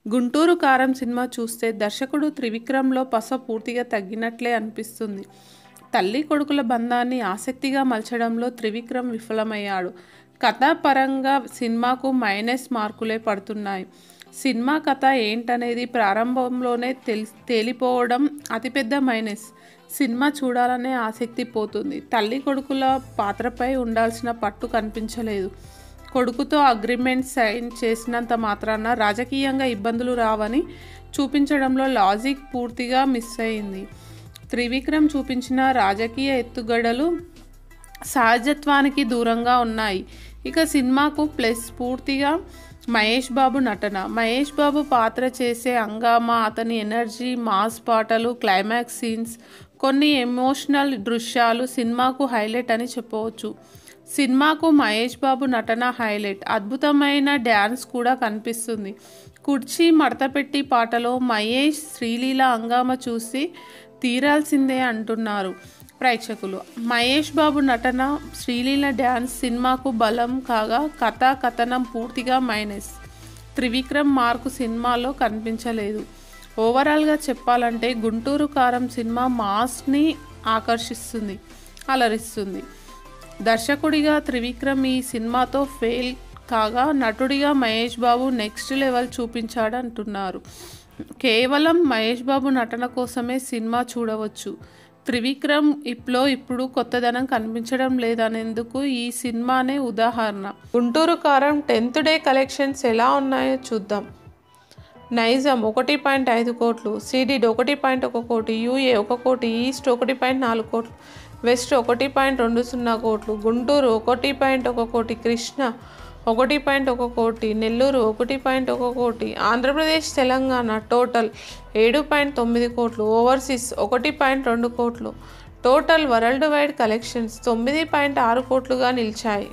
గుంటూరు కారం సినిమా చూస్తే దర్శకుడు త్రివిక్రమ్లో పస పూర్తిగా తగ్గినట్లే అనిపిస్తుంది. తల్లి కొడుకుల బంధాన్ని ఆసక్తిగా మలచడంలో త్రివిక్రమ్ విఫలమయ్యాడు. కథాపరంగా సినిమాకు మైనస్ మార్కులే పడుతున్నాయి. సినిమా కథ ఏంటనేది ప్రారంభంలోనే తేలిపోవడం అతిపెద్ద మైనస్. సినిమా చూడాలనే ఆసక్తి పోతుంది. తల్లి కొడుకుల పాత్రపై ఉండాల్సిన పట్టు కనిపించలేదు. కొడుకుతో అగ్రిమెంట్ సైన్ చేసినంత మాత్రాన రాజకీయంగా ఇబ్బందులు రావని చూపించడంలో లాజిక్ పూర్తిగా మిస్ అయింది. త్రివిక్రమ్ చూపించిన రాజకీయ ఎత్తుగడలు సహజత్వానికి దూరంగా ఉన్నాయి. ఇక సినిమాకు ప్లస్ పూర్తిగా మహేష్ బాబు నటన. మహేష్ బాబు పాత్ర చేసే హంగామా, అతని ఎనర్జీ, మాస్ పాటలు, క్లైమాక్స్ సీన్స్, కొన్ని ఎమోషనల్ దృశ్యాలు సినిమాకు హైలైట్ అని చెప్పవచ్చు. సినిమాకు మహేష్ బాబు నటన హైలైట్. అద్భుతమైన డ్యాన్స్ కూడా కనిపిస్తుంది. కుర్చీ మడతపెట్టి పాటలో మహేష్ శ్రీలీల హంగామా చూసి తీరాల్సిందే అంటున్నారు ప్రేక్షకులు. మహేష్ బాబు నటన, శ్రీలీల డ్యాన్స్ సినిమాకు బలం కాగా కథనం పూర్తిగా మైనస్. త్రివిక్రమ్ మార్కు సినిమాలో కనిపించలేదు. ఓవరాల్గా చెప్పాలంటే గుంటూరు కారం సినిమా మాస్ని ఆకర్షిస్తుంది, అలరిస్తుంది. దర్శకుడిగా త్రివిక్రమ్ ఈ సినిమాతో ఫెయిల్ కాగా నటుడిగా మహేష్ బాబు నెక్స్ట్ లెవెల్ చూపించాడంటున్నారు. కేవలం మహేష్ బాబు నటన కోసమే సినిమా చూడవచ్చు. త్రివిక్రమ్ ఇప్పుడు కొత్తదనం కనిపించడం లేదనేందుకు ఈ సినిమానే ఉదాహరణ. గుంటూరు కారం 10th డే కలెక్షన్స్ ఎలా ఉన్నాయో చూద్దాం. నైజాం 1.5 కోట్లు, సీడీడ్ 1.1 కోటి, యూఏ 1 కోటి, ఈస్ట్ 1.4 కోట్లు, వెస్ట్ 1.20 కోట్లు, గుంటూరు 1.1 కోటి, కృష్ణ 1.1 కోటి, నెల్లూరు 1.1 కోటి, ఆంధ్రప్రదేశ్ తెలంగాణ టోటల్ 7.9 కోట్లు, ఓవర్సీస్ 1.2 కోట్లు. టోటల్ వరల్డ్ వైడ్ కలెక్షన్స్ 9.6 కోట్లుగా నిలిచాయి.